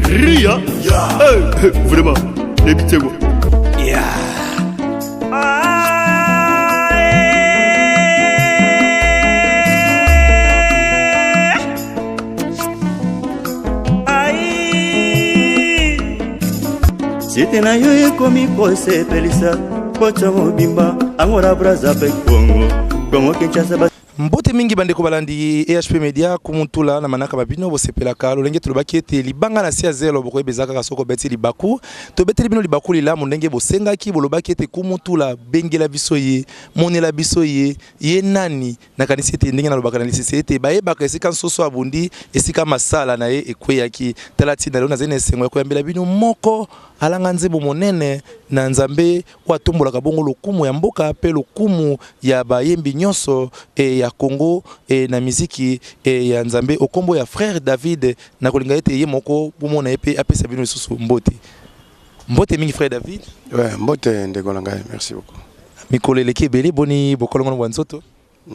Ria. Vraiment, débitez-moi. C'était na yo ekomi kose pelisa kocha mobimba angora braza pe Congo Congo Kinshasa. Mbote mingi bandeko balandi EHP Media kumutula na manaka babino bosepelaka lolenge tulobaki ete libanga na sia zelo bokoye bezaka kasoko beti libaku to beteli bino libaku lila mondenge bosengaki bolobaki ete kumutula bengela biso ye monela biso ye nani na kanisi ete ndenge na lobaka na lisisi ete bayebaka esika nsoso abundi esika masala na ye ekweyaki talati na lona zene sengo ya koyambela bino moko alanga nzembo monene na nzambe watombolaka bongo lokumu ya mboka pe lokumu ya bayembi nyonso ya Congo na miziki ya nzambe okombo ya frère David na kolinga ete ye moko bomona epe apesa bino lisusu mbote mingi frère David. Ouais, mbote ndeko nanga, merci beaucoup. Mikolo eleki beli boni bokolongo na nzoto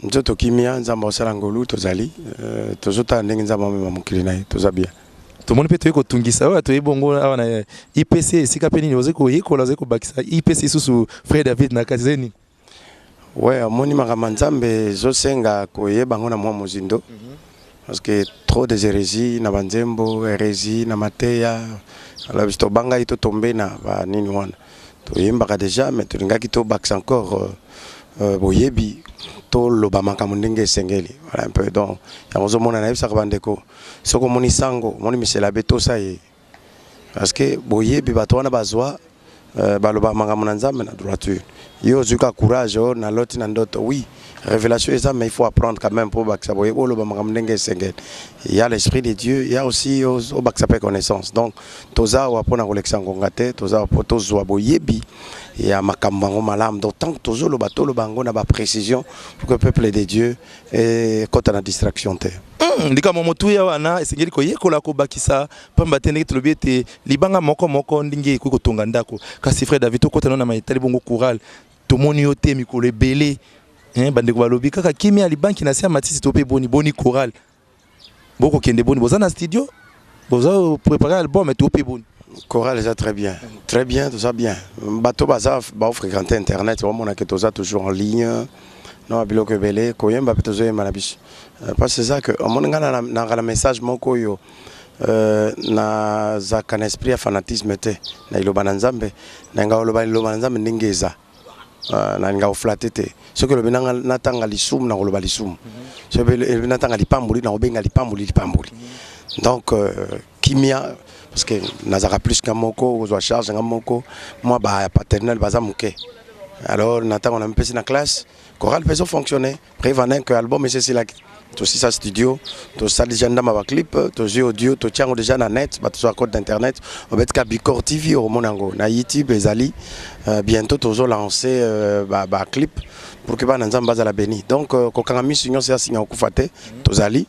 nzoto kimia nzamba osala ngolu tozali tozota ndenge nzamba mema mokili na ye tozabia tomoni pe toyeko tungisa wa toyebongo awa na IPC esika pe nini ozeko yekola ozeko bakisa IPC susu frère David na kazeni. Ouais, amoni makambo nzambe zosenga koyeba ngo na mwa mozindo parce que trop des hérésies na banzembo hérésie na mateya ala bisto banga ito tombe na ba nini wana toyembaka déjà mais tulingaki to bakisa encore boyebi to loba makambo ndenge sengeli voilà un peu donc yamozo mona na yebisa bandeko soko moni sango moni misela beto sa ye parce que boyebi bato wana bazwa baloba makambo na nzambe na droiture yo zuka courage na loti na ndoto oui révélation et ça mais il faut apprendre quand même pour baksa boye oloba makambo ndenge sengeli il y a l'esprit de Dieu il y a aussi au baksa pe connaissance donc toza wa pona collection ngongate toza poto zwa boyebi et à makambo malam d'autant que tozo lo bato lo bango na ba précision pour que le peuple de Dieu et quand on a distraction te ndika momotu ya wana esengeli ko yekola ko bakisa pamba tendeki tolobi ete libanga moko ndinge ko tonga ndako kasi frère David to kotana na maitali bongo courage tomoni yo te mikolo ebele bandeko balobi kaka kimia libanki na sia matisi to pe boni choral boko kende boni boza na studio boza préparer album et to pe boni choral ça très bien tout ça bien bato baza ba fréquenter internet on a que tout ça toujours en ligne non abilo que belé koyemba petozo malabis parce que ça que on ngana na message moko yo na za kan esprit ya fanatisme te na iloba na nzambe na ngaloba iloba nzambe ndingeza na nga oflatete ce que le binanga natanga lisum na koloba lisum ce que le natanga lipambuli na obenga lipambuli donc kimia parce que nazaka plus kamoko ozwa charge ngamoko moi ba paternel bazamuke alors natanga on a mpesi na classe choral peut fonctionner prévenant que album et c'est là tout ça studio tout ça déjà dans ma clip tout jeu audio tout tient déjà na net ba tout code d'internet on va être Bicor TV au monango na YouTube ezali bientôt toujours lancer ba clip pour que ba nzamba za la béni donc ko kanga mission c'est signa okufate tozali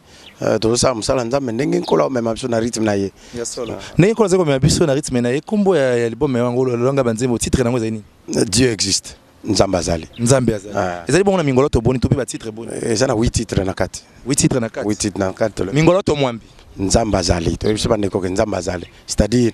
tout ça musala nzamba ndenge nkola même abso na rythme na ye ya solo ndenge nkola zeko même abso na rythme na ye kombo ya album yango longa banzembo titre nango zani Dieu existe Nzamba azali. Ezali bongo na mingoloto boni to pe ba titre boni. Eza na 8 titres na 4. 8 titres na 4. 8 titres na 4. Mingoloto mwambi. Nzamba azali. To yebisa bandeko ke Nzamba azali. C'est-à-dire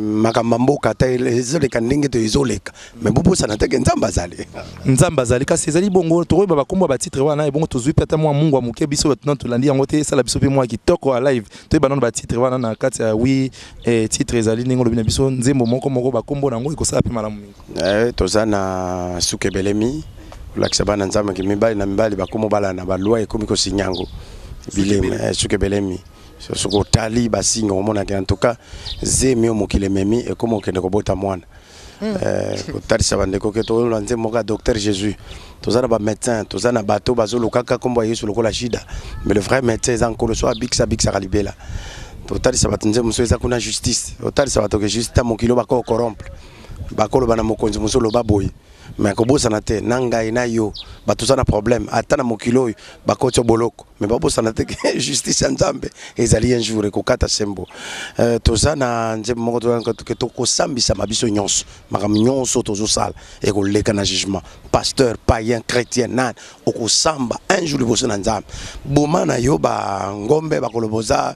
makambo mboka ta ezoleka ndenge to ezoleka. Mais bobo sana te ke Nzamba azali. Nzamba azali kasi ezali bongo to ba kombo ba titre wana e bongo to zwi peta mwa mungu amuke biso bato to landi yango te sala biso pe mwa kitoko a live. To ba non ba titre wana na 4 oui titre ezali ndenge lo bina biso nzembo moko ba kombo nango ikosala pe malamu mingi. Tozana sukebelemi lakisabana nzamba ki mibali na mibali bakomo bala na balwa ekomi ko sinyango bileme sukebelemi soko tali basinga omona ke en tout cas zemi omokile memi ekomo kende ko bota mwana tali sabande ko ke to lanze moka docteur Jésus tozana ba médecin tozana bato bazolo kaka kombo Yesu lokola shida mais le vrai médecin zankolo so abiksa kalibela totali sabatunze muso eza kuna justice totali sabato ke justice mokilo bako corrompre bakolo bana mokonzi musolo baboy mais ko bosa na te nanga ina yo batuzana problème atana mokilo bakotso boloko mais babosana te justice ya nzambe ezali un jour ekokata sembo toza na nzembo moko toke tokosambisa mabiso nyonso makambo nyonso tozosala ekoleka na jugement pasteur païen chrétien nani okosamba un jour liboso na nzambe boma na yo bangombe bakoloboza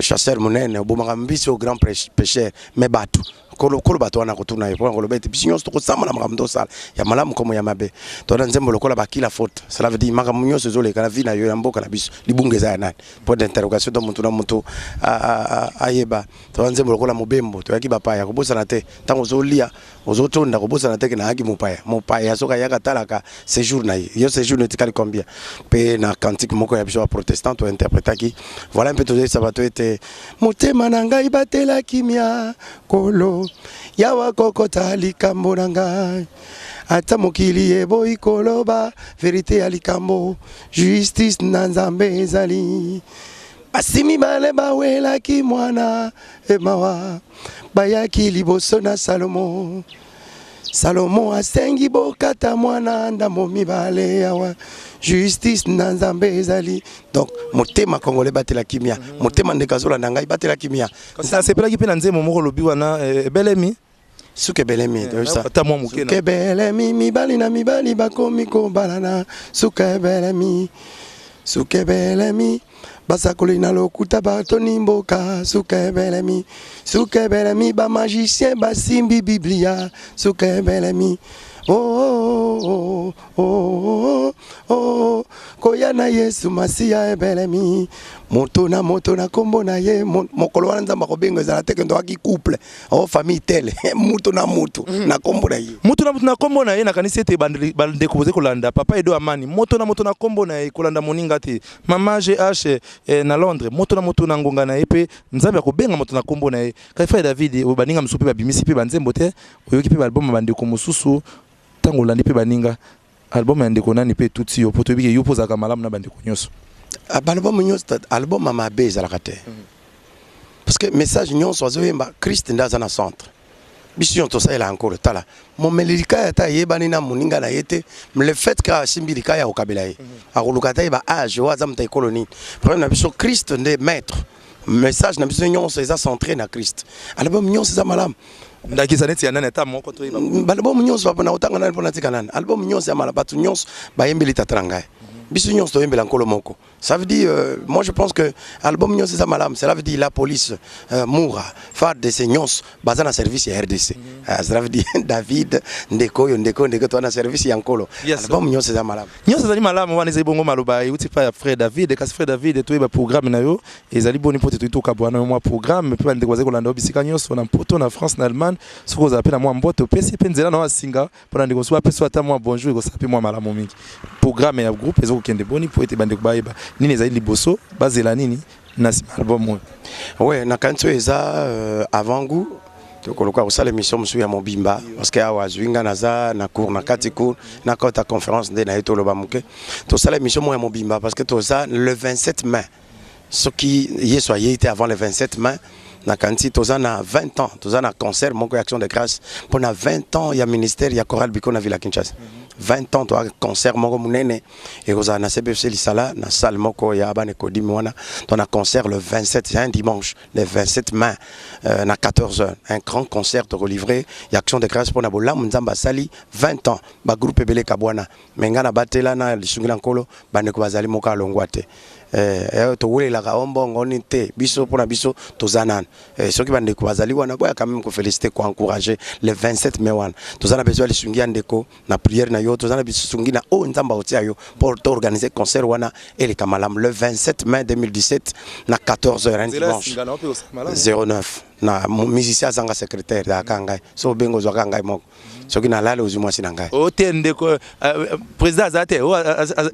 chasseur monene obomaka mbiso grand pécheur mais bato kolo bato wana kotuna ye pona kolobete biso nyonso tokosamba na makambo tosala ya malamu komo ya mabe tona nzembo lokola bakila faute cela veut dire makambo nyonso ezoleka na vie na yo ya mboka na biso libunga eza ya nani point d'interrogation to mutu na mutu ayeba tona nzembo lokola mobembo toyaki bapaya kobosana te ntango ozolia ozotonda kobosana te ke nayaki mopaya soki ayaka talaka séjour na ye yo séjour netikali combien mpe na cantique moko ya biso baprotestant tointerprétaki voilà mpe tozoyisa bato ete motema na ngai batela kimia kolo yawa kokota likambo na ngai ata mokili eboyi koloba verité ya likambo justice na nzambe ezali basi mibale bawelaki mwana emawa bayaki liboso na Salomo asengi bokata mwana ndambo mibale yawa justice na nzambe ezali donc motema congolais batela kimia motema ndekazola na ngai batela kimia ça sepelaki pe na nzembo moko lobi wana belemi suke belemi ata mwa moke na belemi mibali na mibali bakomi kobalana suke belemi basakoli na lokuta batoni mboka suke belemi ba magicien basimbi biblia suke belemi koya na Yesu Masiya ebelemi moto na kombo na ye mokolo wana nzamba kobenga ezala te kendo aki couple o famille tele moto na kombo na ye na kombo na ye nakanisi ete bandeko boze kolanda papa Edo Amani moto na kombo na ye kolanda moninga te mama GH na Londres moto na ngonga na ye pe nzambe akobenga moto na kombo na ye kai frère David baninga msupe babimisi pe banzembo te oyoki pe album bandeko mosusu tango landi pe baninga album ya ndeko nani pe tuti yo poto bike yo pozaka malamu na bandeko nyonso album nyonso album mama beza la kate parce que message nyonso azoyemba Christ ndaza na centre bision to ça il a encore tala mon melika ya ta yebani na moninga na yete le fait que simbilika ya okabela ye akolukata yeba age wa zamta colonie problème na biso Christ nde maître message na biso nyonso eza centré na Christ album nyonso eza malamu ndakisa neti ya nani ata moko to yeba album nyonso papa na otanga nani pona tika nani album nyonso ya mala batu nyonso bayembeli tatranga biso nyonso to yembela nkolo moko ça veut dire moi je pense que album nyonso eza malamu cela veut dire la police moura phare de ces nyonso baza na service ya RDC ça veut dire David ndeko to na service ya nkolo album nyonso eza malamu nyonso ezali malamu wana ezali bongo maloba uti pa ya frère David kasi frère David to yeba programme na yo ezali boni pote to itoka bwana moi programme pe bandeko baze kolanda obisika nyonso na poto na France na Allemagne soko za pe na moi mbote pesi pe nzela na wasinga pona ndeko so apeso ata moi bonjour ko sape moi malamu mingi programme ya groupe ezo kende boni pote bandeko bayeba nini ezali liboso bazela nini na album ouais na kanto eza avant goût tokoloka kosala émission mosusu ya mobimba parce que awa zwinga naza na cours na kati cours na kota conférence nde na ye toloba moke tosala émission mo ya mobimba parce que toza le 27 mai soki yeso ayete avant le 27 mai na kanti toza na 20 ans toza na concert moko ya action de grâce pour na 20 ans ya ministère ya chorale biko na Villa Kinshasa 20 ans to concert moko munene et koza na CBFC Lisala na salle moko ya bane kodimi wana to na concert le 27 c'est un dimanche le 27 mai na 14h un grand concert to livré ya action de grâce pour na bolamu nzamba sali 20 ans ba groupe Ebele Kabwana menga na batela na lisungila nkolo bane ko bazali moko alongwate to wulela ka ombongo ni te biso pona biso tozanan soki bandeko bazali wana boya quand même ko féliciter ko encourager le 27 mai wana tozana besoin lisungia ndeko na prière na yo tozana bisungi na o nzamba otia yo pour organiser concert wana ele kamalam le 27 mai 2017 na 14h un dimanche 09 na musicien zanga secrétaire da kangai so bengo zo kangai moko soki na lala uzimwa sinangai o tende ko président azate o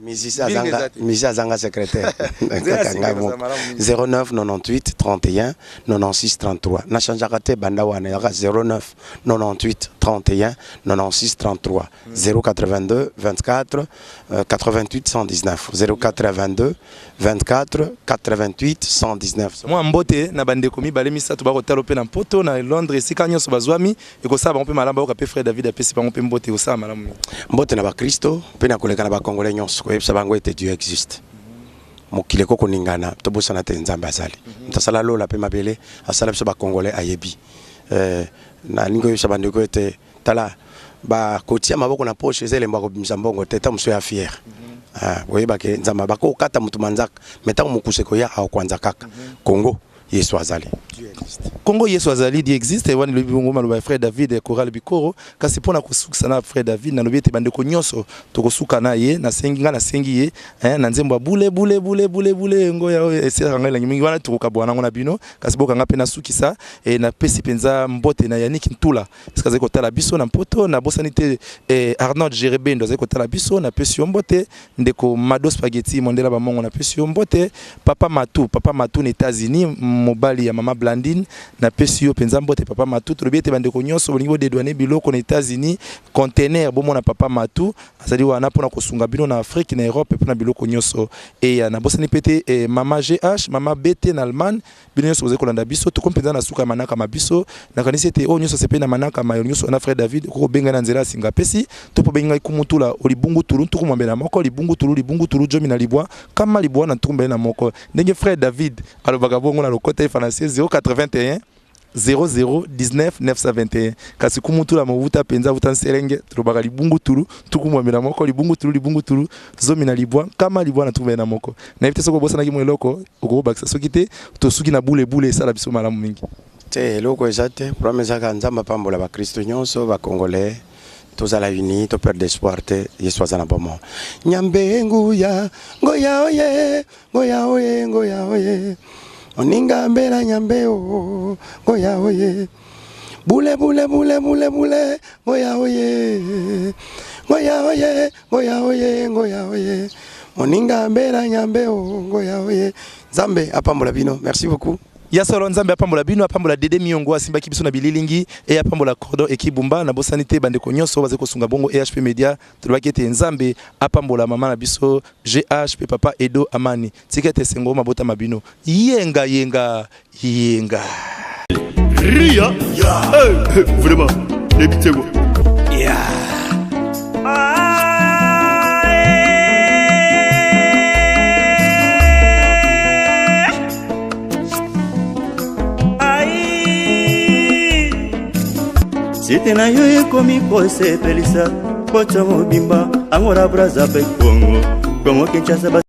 musicien zanga secrétaire kangai moko 09 98 31 96 33 na changeaka te banda wana yaka 09 98 31 96 33 082 24 88 119 082 24 88 119 moi mbote na bandeko mibale misatu bakotala pe na poto na Londres sika nyonso bazwami ekosaba mpe malamba okape frère David apesi bango mpe mbote osala malamu mbote na ba Kristo pe na koleka na ba Congolais nyonso ko yebisa bango ete Dieu existe mokile koko ningana to bosana te nzambe azali mtasala lola pe mabele asala biso ba congolais ayebi na lingo yo sabande ko ete tala ba kotia maboko na poche ezele mbako mbongo te ta mso ya fier boye ba ke nzamba bako kata mutu manzaka meta mukuse ko ya au kwanza kaka Congo Yesu azali Congo Yesu azali di existe wani lobi bongo maloba frère David et Coral Bikoro kasi pona kosuka na frère David na lobi ete bande ko nyonso to kosuka na ye na sengi nga na sengi ye na nzembo bule ngoya esera ngala mingi wana to kokabwana ngona bino kasi boka nga pe na sukisa e na pesi penza mbote na Yannick Ntula sikaze ko tala biso na mpoto na bosanité Arnold Jerebe ndo ze ko tala biso na pesi mbote ndeko Mado Spaghetti mondela ba mongo na pesi mbote papa Matu na États-Unis mobali ya mama Blandine na pesio penza mbote papa Matu trobi ete bande ko nyonso bolingo de douane biloko na États-Unis conteneur bomo na papa Matu azali wana pona kosunga bino na Afrique na Europe pona biloko nyonso e na bosani pete mama GH mama BT na Allemagne bino nyonso boze kolanda biso to kompenza na suka manaka mabiso na kanisi ete o nyonso sepe na manaka ma nyonso na frère David ko benga na nzela singa pesi to po benga ikumutula olibungu tulu ntuku mwambe na moko libungu tulu jomi na libwa kama libwa na ntuku na moko ndenge frère David alobaka bongo na lokota français 081 00 19 921 kasi kumutula movuta penza vuta nserenge tulobaka libungu tulu tukumwamela moko libungu tulu zomi na libwa kama libwa na tuve na moko na evite soko bosa na kimwe loko okobakisa soki te to suki na bule sala biso malamu mingi te loko ezate promesa ka nzamba pambola ba Kristo nyonso ba congolais tozala uni to perdre espoir te Yesu azana bomo nyambe nguya ngoya oye oninga mbela nyambe o ngoya oye bule ngoya oye oninga mbela nyambe o ngoya oye Nzambe apambola bino merci beaucoup ya solo Nzambe apambola bino apambola Dede Miongo asimba kibiso na bililingi e apambola Cordo ekibumba na bosanité bande ko nyonso baze kosunga bongo EHP Media tulobaki ete Nzambe apambola mama na biso GH pe papa Edo Amani tikete sengo mabota mabino yenga Ria vraiment débitego Site na yo ekomi kosepelisa kocha mobimba angora braza pe Congo Kinshasa